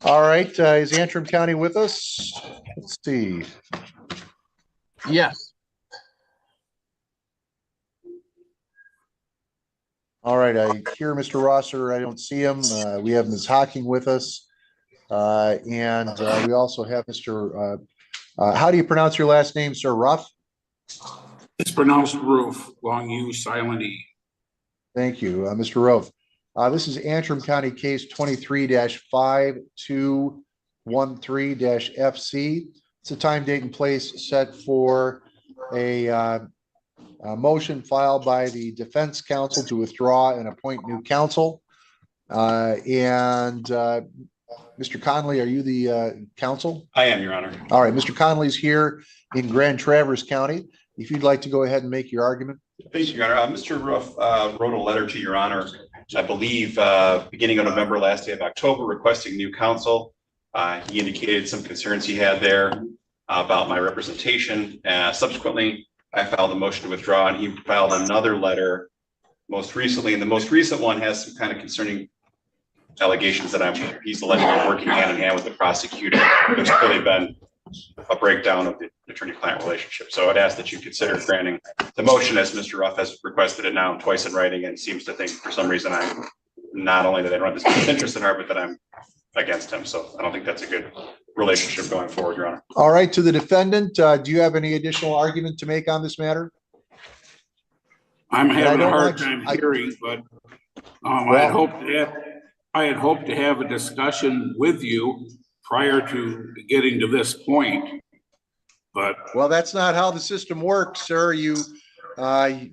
All right, is Antrim County with us? Let's see. Yes. All right, I hear Mr. Rosser. I don't see him. We have Ms. Hocking with us. And we also have Mr. How do you pronounce your last name, Sir? Ruff? It's pronounced roof, long U, silent E. Thank you, Mr. Ruff. This is Antrim County case 23-5213-FC. It's a time, date, and place set for a motion filed by the defense counsel to withdraw and appoint new counsel. Mr. Conley, are you the counsel? I am, Your Honor. All right, Mr. Conley's here in Grand Traverse County. If you'd like to go ahead and make your argument. Thank you, Your Honor. Mr. Ruff wrote a letter to Your Honor, I believe, beginning of November, last day of October, requesting new counsel. He indicated some concerns he had there about my representation. Subsequently, I filed a motion to withdraw, and he filed another letter most recently. And the most recent one has some kind of concerning allegations that he's allegedly working hand in hand with the prosecutor. There's clearly been a breakdown of the attorney-client relationship. So I'd ask that you consider granting the motion, as Mr. Ruff has requested it now twice in writing, and seems to think for some reason I'm not only that I don't have this interest in her, but that I'm against him. So I don't think that's a good relationship going forward, Your Honor. All right, to the defendant, do you have any additional argument to make on this matter? I'm having a hard time hearing, but I had hoped to have a discussion with you prior to getting to this point. But well, that's not how the system works, sir.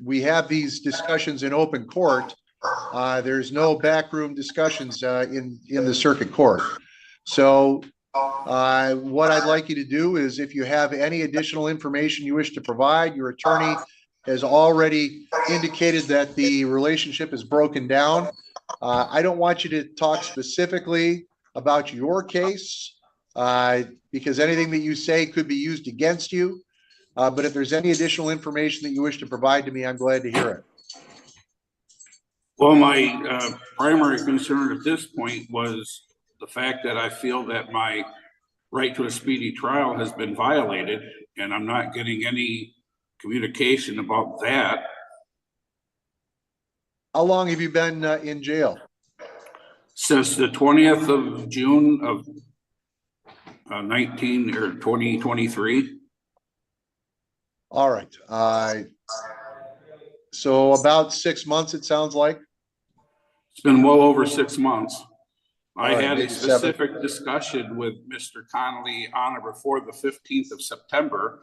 We have these discussions in open court. There's no backroom discussions in the circuit court. So what I'd like you to do is, if you have any additional information you wish to provide, your attorney has already indicated that the relationship is broken down. I don't want you to talk specifically about your case, because anything that you say could be used against you. But if there's any additional information that you wish to provide to me, I'm glad to hear it. Well, my primary concern at this point was the fact that I feel that my right to a speedy trial has been violated, and I'm not getting any communication about that. How long have you been in jail? Since the 20th of June of 2023. All right. So about 6 months, it sounds like. It's been well over 6 months. I Right, had a maybe specific 7. discussion with Mr. Connolly on or before the 15th of September,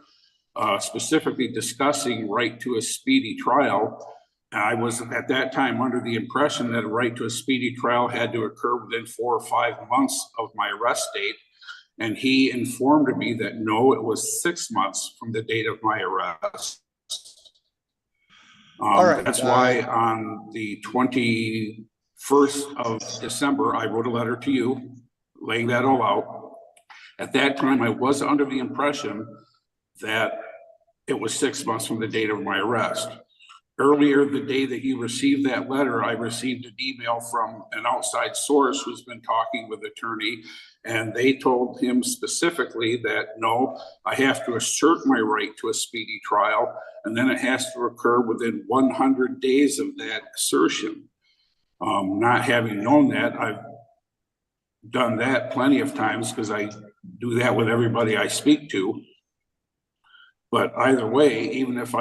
specifically discussing right to a speedy trial. I was at that time under the impression that a right to a speedy trial had to occur within 4 or 5 months of my arrest date. And he informed me that no, it was 6 months from the date of my arrest. All right. That's why on the 21st of December, I wrote a letter to you laying that all out. At that time, I was under the impression that it was 6 months from the date of my arrest. Earlier, the day that you received that letter, I received an email from an outside source who's been talking with attorney, and they told him specifically that no, I have to assert my right to a speedy trial, and then it has to occur within 100 days of that assertion. Not having known that, I've done that plenty of times because I do that with everybody I speak to. But either way, even if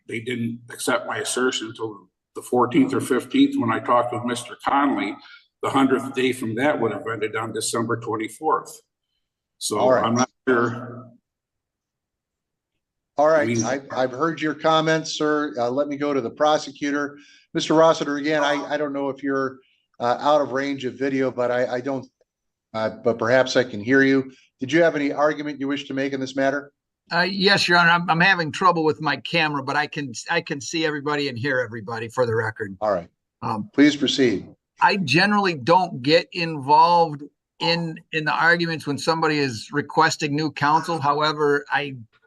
they didn't accept my assertion until the 14th or 15th when I talked with Mr. Conley, the 100th day from that would have ended on December 24th. So right. I'm not sure. All right, I've heard your comments, sir. Let me go to the prosecutor. Mr. Rossiter, again, I don't know if you're out of range of video, but I don't, but perhaps I can hear you. Did you have any argument you wish to make in this matter? Yes, Your Honor. I'm having trouble with my camera, but I can see everybody and hear everybody for the record. All right. Please proceed. I generally don't get involved in the arguments when somebody is requesting new counsel. However,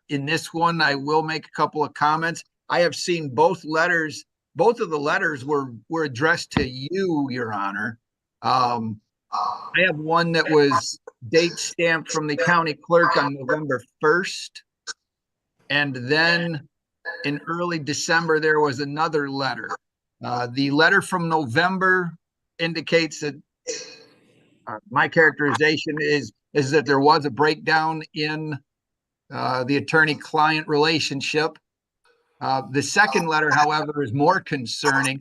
in this one, I will make a couple of comments. I have seen both letters. Both of the letters were addressed to you, Your Honor. I have one that was date stamped from the county clerk on November 1st. And then in early December, there was another letter. The letter from November indicates that my characterization is that there was a breakdown in the attorney-client relationship. The second letter, however, is more concerning.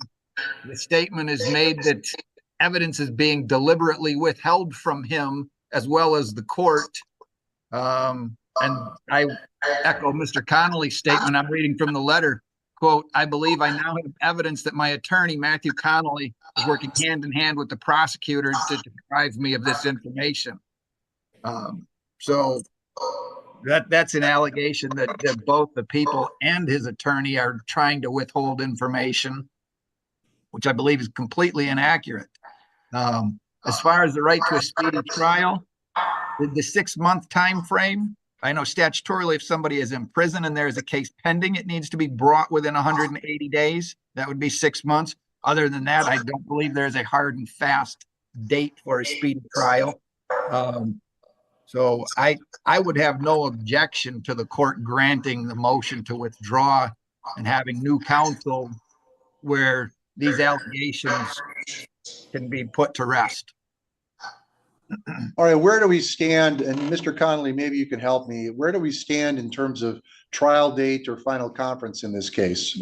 The statement is made that evidence is being deliberately withheld from him as well as the court. And I echo Mr. Connolly's statement. I'm reading from the letter. Quote, I believe I now have evidence that my attorney, Matthew Connolly, is working hand in hand with the prosecutor to deprive me of this information. So that's an allegation that both the people and his attorney are trying to withhold information, which I believe is completely inaccurate. As far as the right to a speedy trial, the 6-month time frame, I know statutorily if somebody is in prison and there is a case pending, it needs to be brought within 180 days. That would be 6 months. Other than that, I don't believe there's a hard and fast date for a speedy trial. So I would have no objection to the court granting the motion to withdraw and having new counsel where these allegations can be put to rest. All right, where do we stand? And Mr. Connolly, maybe you can help me. Where do we stand in terms of trial date or final conference in this case?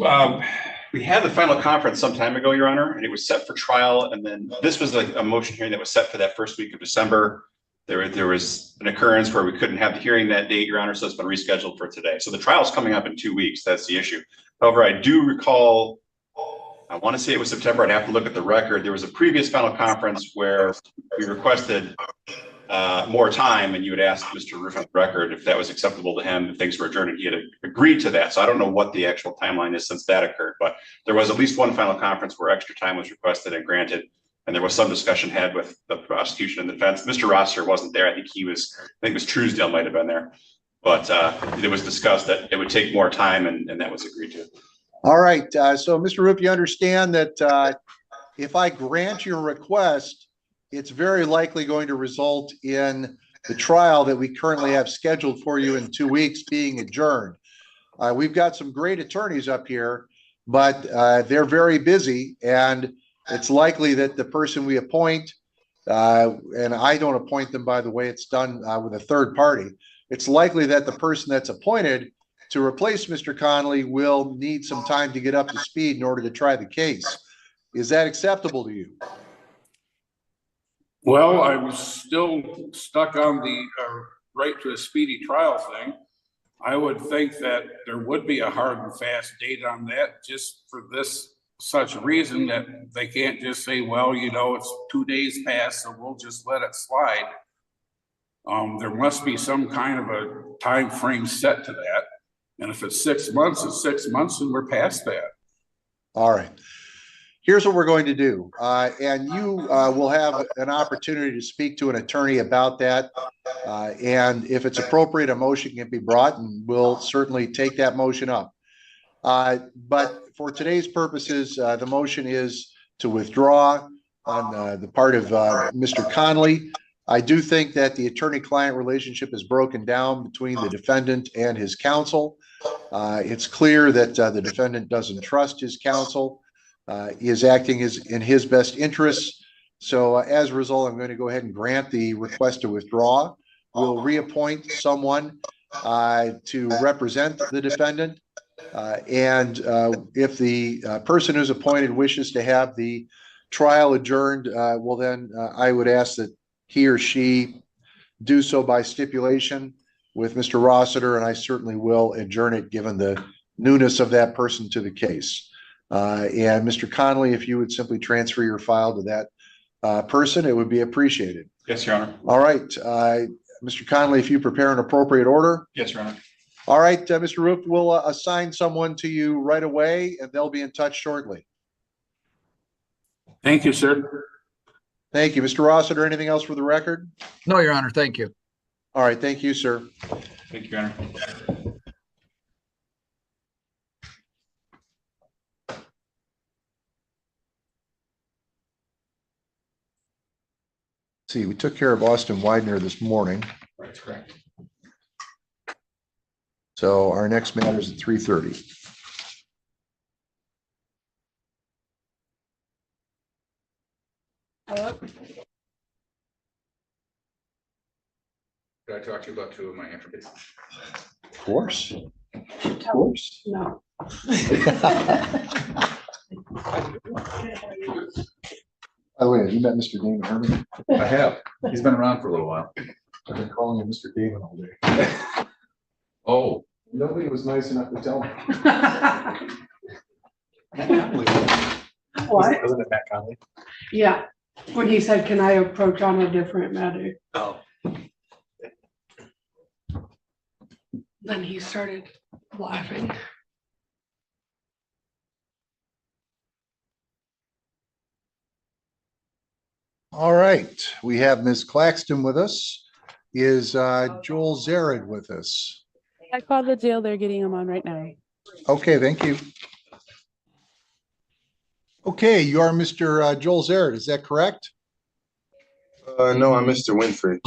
We had the final conference some time ago, Your Honor, and it was set for trial. And then this was a motion hearing that was set for that first week of December. There was an occurrence where we couldn't have the hearing that date, Your Honor, so it's been rescheduled for today. So the trial is coming up in 2 weeks. That's the issue. However, I do recall, I want to say it was September. I'd have to look at the record. There was a previous final conference where we requested more time, and you had asked Mr. Roof on the record if that was acceptable to him, if things were adjourned, and he had agreed to that. So I don't know what the actual timeline is since that occurred, but there was at least one final conference where extra time was requested and granted, and there was some discussion had with the prosecution and the defense. Mr. Rosser wasn't there. I think it was Truesdale might have been there, but it was discussed that it would take more time, and that was agreed to. All right, so Mr. Roof, you understand that if I grant your request, it's very likely going to result in the trial that we currently have scheduled for you in 2 weeks being adjourned. We've got some great attorneys up here, but they're very busy, and it's likely that the person we appoint, and I don't appoint them, by the way, it's done with a third party. It's likely that the person that's appointed to replace Mr. Connolly will need some time to get up to speed in order to try the case. Is that acceptable to you? Well, I was still stuck on the right to a speedy trial thing. I would think that there would be a hard and fast date on that, just for this such reason that they can't just say, well, you know, it's 2 days past, so we'll just let it slide. There must be some kind of a time frame set to that. And if it's 6 months, it's 6 months, and we're past that. All right. Here's what we're going to do. And you will have an opportunity to speak to an attorney about that. And if it's appropriate, a motion can be brought, and we'll certainly take that motion up. But for today's purposes, the motion is to withdraw on the part of Mr. Connolly. I do think that the attorney-client relationship is broken down between the defendant and his counsel. It's clear that the defendant doesn't trust his counsel. He is acting in his best interests. So as a result, I'm going to go ahead and grant the request to withdraw. We'll reappoint someone to represent the defendant. And if the person who's appointed wishes to have the trial adjourned, well, then I would ask that he or she do so by stipulation with Mr. Rossiter, and I certainly will adjourn it given the newness of that person to the case. And Mr. Connolly, if you would simply transfer your file to that person, it would be appreciated. Yes, Your Honor. All right. Mr. Connolly, if you prepare an appropriate order. Yes, Your Honor. All right, Mr. Roof, we'll assign someone to you right away, and they'll be in touch shortly. Thank you, sir. Thank you. Mr. Rossiter, anything else for the record? No, Your Honor. Thank you. All right. Thank you, sir. Thank you, Your Honor. see, we took care of Austin Widener this morning. That's correct. So our next matter is at 3:30. Hello? Did I talk to you about two of my entrophies? Of course. Of course. No. By the way, have you met Mr. Damon Herman? I have. He's been around for a little while. I've been calling him Mr. Damon all day. Oh, Nobody was nice enough to tell me. What? wasn't it Matt Conley? Yeah, when he said, can I approach on a different matter? Oh. Then he started laughing. All right, we have Ms. Claxton with us. Is Joel Zrod with us? I called the jail. They're getting him on right now. Okay, thank you. Okay, you are Mr. Joel Zrod, is that correct? No, I'm Mr. Winfrey.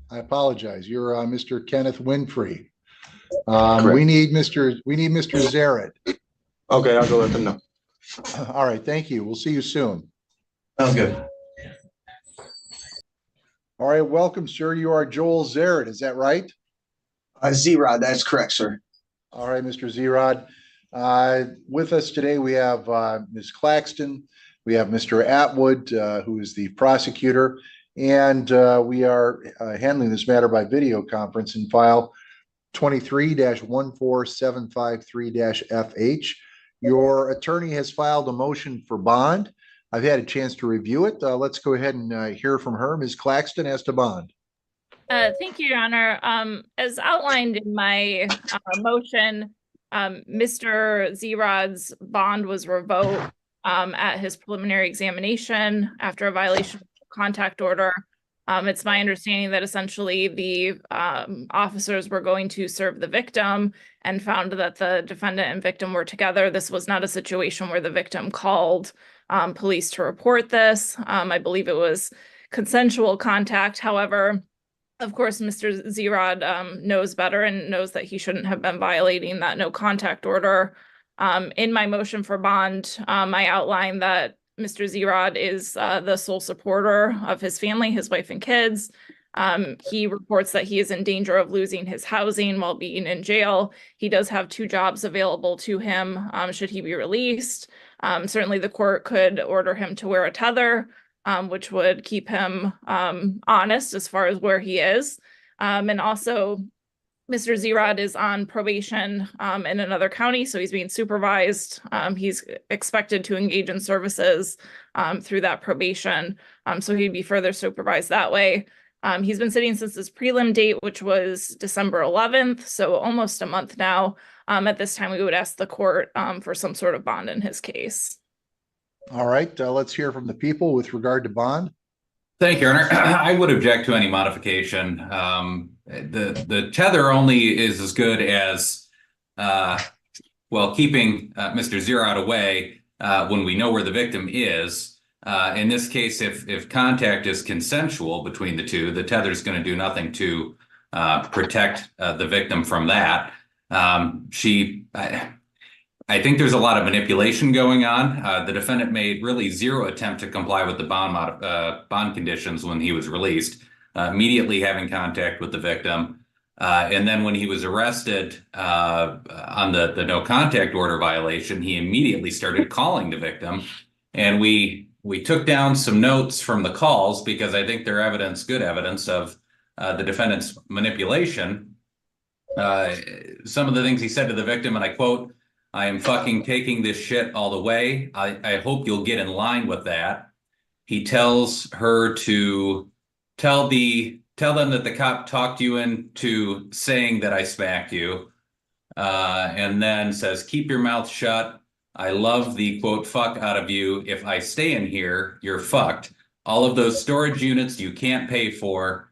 I apologize. You're Mr. Kenneth Winfrey. Correct. We need Mr. Zrod. Okay, I'll go let them know. All right, thank you. We'll see you soon. Sounds good. All right, welcome, sir. You are Joel Zrod, is that right? Zrod, that's correct, sir. All right, Mr. Zrod. With us today, we have Ms. Claxton, we have Mr. Atwood, who is the prosecutor, and we are handling this matter by video conference in file 23-14753-FH. Your attorney has filed a motion for bond. I've had a chance to review it. Let's go ahead and hear from her. Ms. Claxton, as to bond. Thank you, Your Honor. As outlined in my motion, Mr. Zrod's bond was revoked at his preliminary examination after a violation of the contact order. It's my understanding that essentially the officers were going to serve the victim and found that the defendant and victim were together. This was not a situation where the victim called police to report this. I believe it was consensual contact. However, of course, Mr. Zrod knows better and knows that he shouldn't have been violating that no contact order. In my motion for bond, I outlined that Mr. Zrod is the sole supporter of his family, his wife and kids. He reports that he is in danger of losing his housing while being in jail. He does have 2 jobs available to him should he be released. Certainly the court could order him to wear a tether, which would keep him honest as far as where he is. And also, Mr. Zrod is on probation in another county, so he's being supervised. He's expected to engage in services through that probation, so he'd be further supervised that way. He's been sitting since his prelim date, which was December 11th, so almost a month now. At this time, we would ask the court for some sort of bond in his case. All right, let's hear from the people with regard to bond. thank you, Your Honor. I would object to any modification. The tether only is as good as, keeping Mr. Zrod away when we know where the victim is. In this case, if contact is consensual between the two, the tether is going to do nothing to protect the victim from that. I think there's a lot of manipulation going on. The defendant made really zero attempt to comply with the bond conditions when he was released, immediately having contact with the victim. And then when he was arrested on the no contact order violation, he immediately started calling the victim. And we took down some notes from the calls because I think they're good evidence of the defendant's manipulation. Some of the things he said to the victim, and I quote, "I am fucking taking this shit all the way. I hope you'll get in line with that." He tells her to tell them that the cop talked you into saying that I smacked you. And then says, "Keep your mouth shut. I love the quote, fuck out of you. If I stay in here, you're fucked. All of those storage units you can't pay for."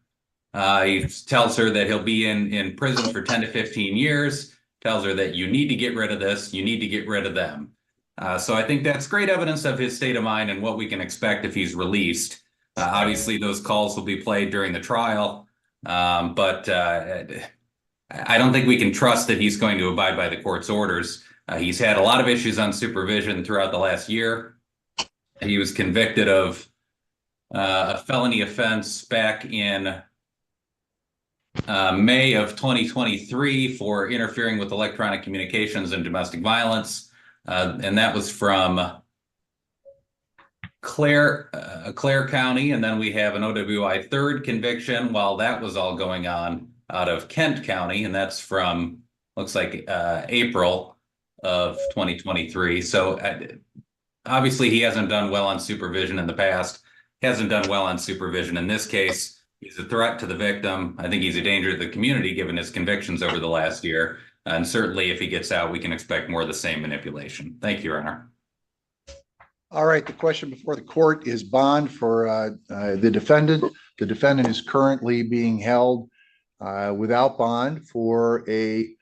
He tells her that he'll be in prison for 10 to 15 years. Tells her that you need to get rid of this. You need to get rid of them. So I think that's great evidence of his state of mind and what we can expect if he's released. Obviously, those calls will be played during the trial, but I don't think we can trust that he's going to abide by the court's orders. He's had a lot of issues on supervision throughout the last year. He was convicted of a felony offense back in May of 2023 for interfering with electronic communications and domestic violence. And that was from Clare County. And then we have an OWI third conviction while that was all going on out of Kent County. And that's from, looks like April of 2023. So obviously he hasn't done well on supervision in the past, hasn't done well on supervision in this case. He's a threat to the victim. I think he's a danger to the community given his convictions over the last year. And certainly if he gets out, we can expect more of the same manipulation. Thank you, Your Honor. All right, the question before the court is bond for the defendant. The defendant is currently being held without bond for a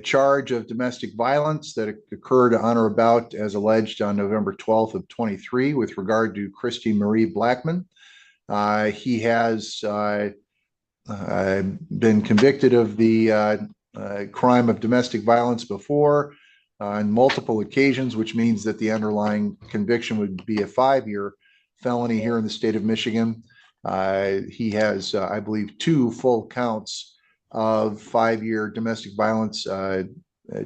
charge of domestic violence that occurred on or about, as alleged, on November 12th of 23 with regard to Christy Marie Blackman. He has been convicted of the crime of domestic violence before on multiple occasions, which means that the underlying conviction would be a 5-year felony here in the state of Michigan. He has, I believe, 2 full counts of 5-year domestic violence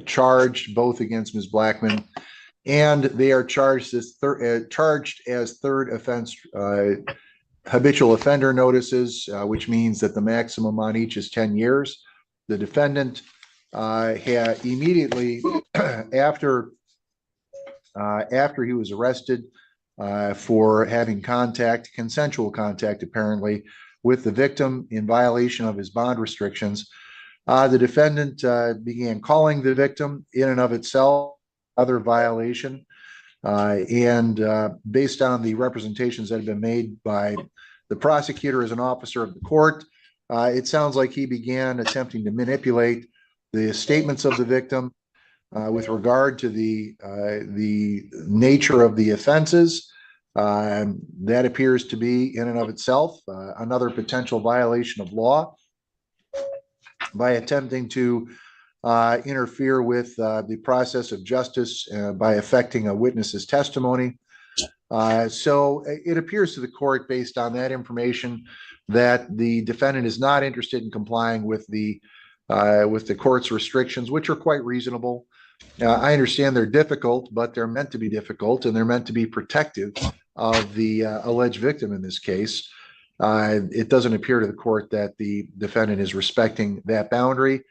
charged, both against Ms. Blackman, and they are charged as third offense habitual offender notices, which means that the maximum on each is 10 years. The defendant had immediately after he was arrested for having consensual contact, apparently, with the victim in violation of his bond restrictions, the defendant began calling the victim in and of itself other violation. And based on the representations that have been made by the prosecutor as an officer of the court, it sounds like he began attempting to manipulate the statements of the victim with regard to the nature of the offenses. That appears to be in and of itself another potential violation of law by attempting to interfere with the process of justice by affecting a witness's testimony. So it appears to the court, based on that information, that the defendant is not interested in complying with the court's restrictions, which are quite reasonable. I understand they're difficult, but they're meant to be difficult, and they're meant to be protective of the alleged victim in this case. It doesn't appear to the court that the defendant is respecting that boundary,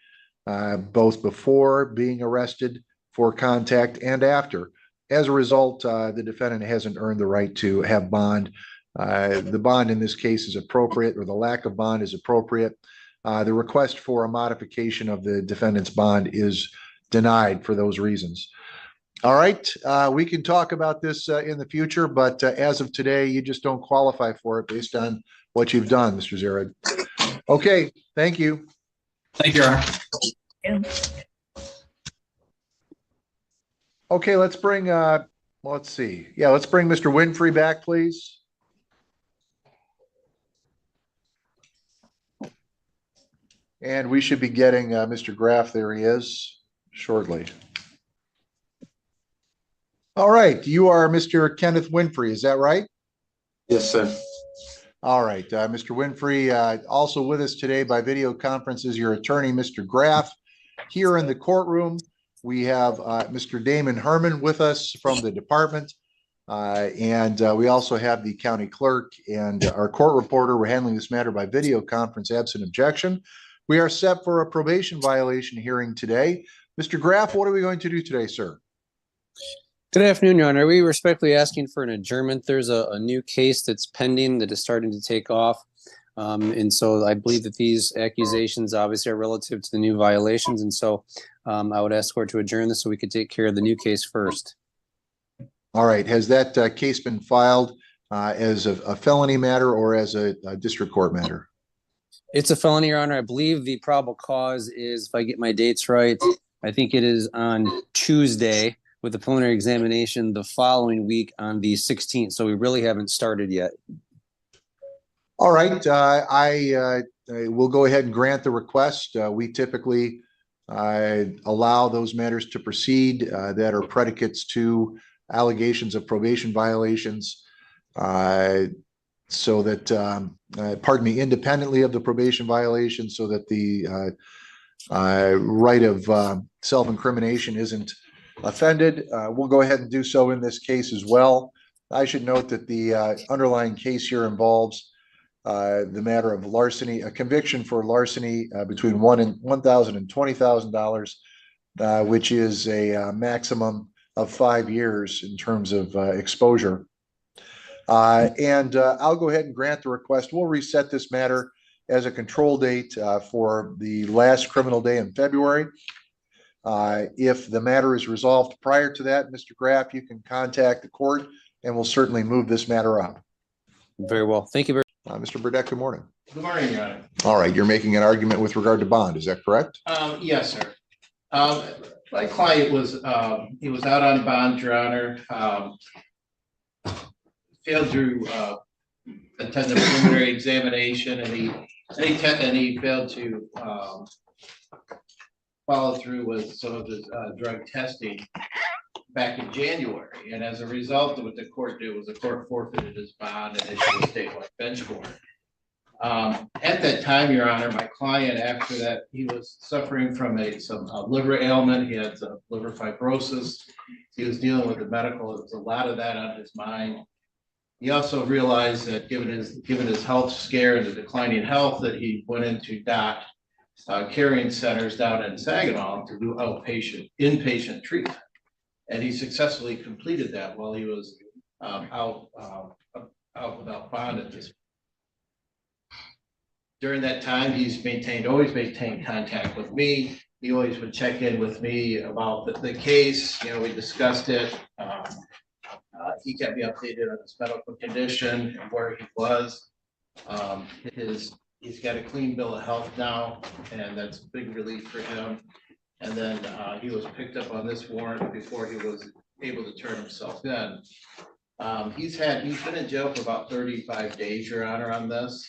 both before being arrested for contact and after. As a result, the defendant hasn't earned the right to have bond. The bond in this case is appropriate, or the lack of bond is appropriate. The request for a modification of the defendant's bond is denied for those reasons. All right, we can talk about this in the future, but as of today, you just don't qualify for it based on what you've done, Mr. Zrod. Okay, thank you. Thank you, Your Honor. Okay, let's bring, let's see. Yeah, let's bring Mr. Winfrey back, please. And we should be getting Mr. Graff, there he is, shortly. All right, you are Mr. Kenneth Winfrey, is that right? Yes, sir. All right, Mr. Winfrey, also with us today by video conference is your attorney, Mr. Graff. Here in the courtroom, we have Mr. Damon Herman with us from the department. And we also have the county clerk and our court reporter. We're handling this matter by video conference, absent objection. We are set for a probation violation hearing today. Mr. Graff, what are we going to do today, sir? Good afternoon, Your Honor. We respectfully asking for an adjournment. There's a new case that's pending that is starting to take off. And so I believe that these accusations obviously are relative to the new violations. And so I would ask court to adjourn this so we could take care of the new case first. All right. Has that case been filed as a felony matter or as a district court matter? It's a felony, Your Honor. I believe the probable cause is, if I get my dates right, I think it is on Tuesday with the preliminary examination the following week on the 16th. So we really haven't started yet. All right, I will go ahead and grant the request. We typically allow those matters to proceed that are predicates to allegations of probation violations, so that, pardon me, independently of the probation violation, so that the right of self-incrimination isn't offended. We'll go ahead and do so in this case as well. I should note that the underlying case here involves the matter of larceny, a conviction for larceny between $1,000 and $20,000, which is a maximum of 5 years in terms of exposure. And I'll go ahead and grant the request. We'll reset this matter as a control date for the last criminal day in February. If the matter is resolved prior to that, Mr. Graff, you can contact the court and we'll certainly move this matter up. Very well. Thank you very Mr. Burdette, good morning. Good morning, Your Honor. All right, you're making an argument with regard to bond, is that correct? Yes, sir. My client was, he was out on bond, Your Honor. Failed to attend the preliminary examination, and he failed to follow through with some of his drug testing back in January. And as a result of what the court did was the court forfeited his bond and issued a statewide bench warrant. At that time, Your Honor, my client, after that, he was suffering from some liver ailment. He had some liver fibrosis. He was dealing with the medical. There was a lot of that on his mind. He also realized that given his health scare and the declining health, that he went into DOT carrying centers down in Saginaw to do inpatient treatment. And he successfully completed that while he was out without bond at this point. During that time, he's always maintained contact with me. He always would check in with me about the case. You know, we discussed it. He kept me updated on his medical condition and where he was. He's got a clean bill of health now, and that's a big relief for him. And then he was picked up on this warrant before he was able to turn himself in. He's been in jail for about 35 days, Your Honor, on this.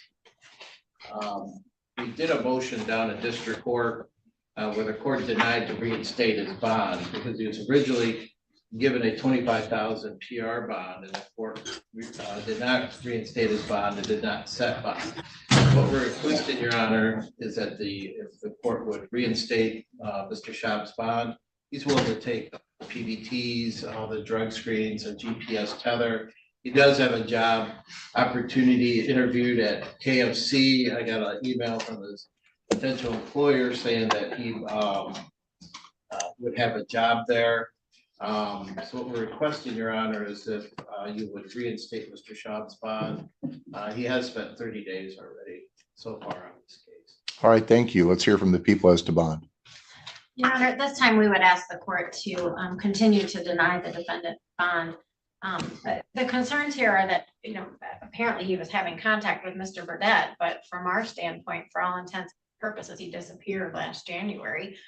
We did a motion down at district court where the court denied to reinstate his bond because he was originally given a $25,000 PR bond, and the court did not reinstate his bond and did not set bond. What we're requesting, Your Honor, is that if the court would reinstate Mr. Shab's bond, he's willing to take PBTs, all the drug screens, a GPS tether. He does have a job opportunity, interviewed at KFC. I got an email from his potential employer saying that he would have a job there. So what we're requesting, Your Honor, is if you would reinstate Mr. Shab's bond. He has spent 30 days already so far on this case. All right, thank you. Let's hear from the people as to bond. Your Honor, at this time, we would ask the court to continue to deny the defendant bond. The concerns here are that, you know, apparently he was having contact with Mr. Burdette, but from our standpoint, for all intents and purposes, he disappeared last January.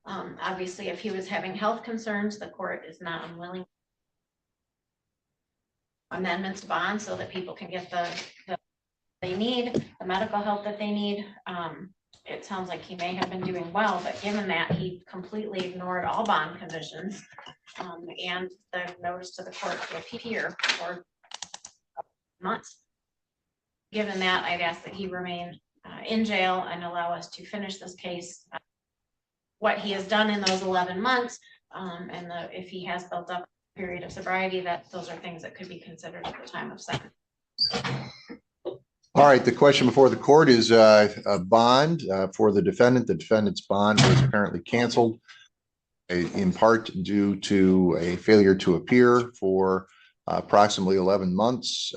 Obviously, if he was having health concerns, the court is not unwilling amendments to bond so that people can get the they need, the medical help that they need. It sounds like he may have been doing well, but given that he completely ignored all bond conditions and the notice to the court to appear for months, given that, I'd ask that he remain in jail and allow us to finish this case. What he has done in those 11 months, and if he has built up a period of sobriety, that those are things that could be considered at the time of sentence. All right, the question before the court is a bond for the defendant. The defendant's bond was apparently canceled in part due to a failure to appear for approximately 11 months.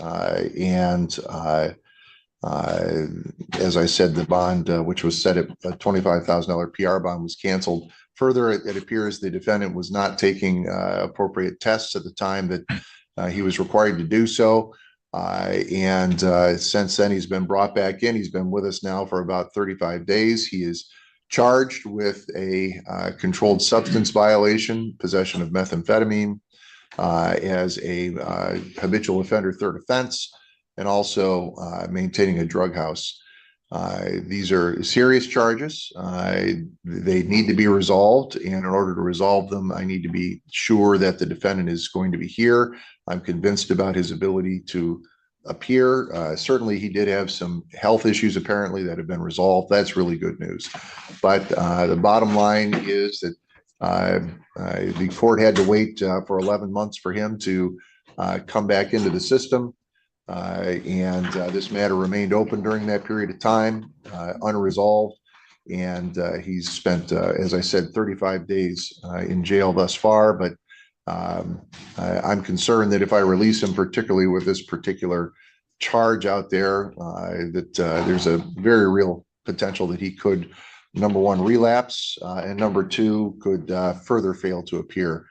As I said, the bond, which was set at a $25,000 PR bond, was canceled. Further, it appears the defendant was not taking appropriate tests at the time that he was required to do so. Since then, he's been brought back in. He's been with us now for about 35 days. He is charged with a controlled substance violation, possession of methamphetamine as a habitual offender, third offense, and also maintaining a drug house. These are serious charges. They need to be resolved, and in order to resolve them, I need to be sure that the defendant is going to be here. I'm convinced about his ability to appear. Certainly, he did have some health issues apparently that have been resolved. That's really good news. But the bottom line is that the court had to wait for 11 months for him to come back into the system. And this matter remained open during that period of time, unresolved. And he's spent, as I said, 35 days in jail thus far. But I'm concerned that if I release him, particularly with this particular charge out there, that there's a very real potential that he could, number one, relapse, and number two, could further fail to appear.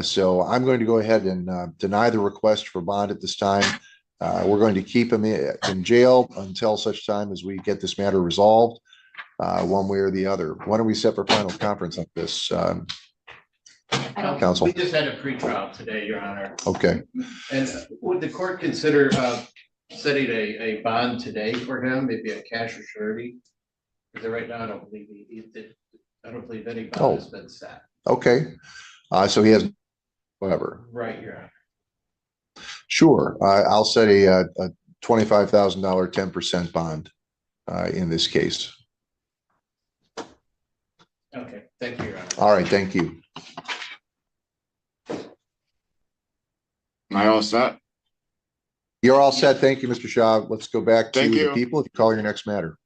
So I'm going to go ahead and deny the request for bond at this time. We're going to keep him in jail until such time as we get this matter resolved, one way or the other. Why don't we set for final conference on this, counsel? We just had a pretrial today, Your Honor. Okay. And would the court consider setting a bond today for him, maybe a cash or surety? Because right now, I don't believe any bond has been set. Okay. So he has whatever. Right, Your Honor. Sure. I'll set a $25,000 10% bond in this case. Okay, thank you, Your Honor. All right, thank you. Am I all set? You're all set. Thank you, Mr. Shab. Let's go back to Thank the you. people. If you call your next matter.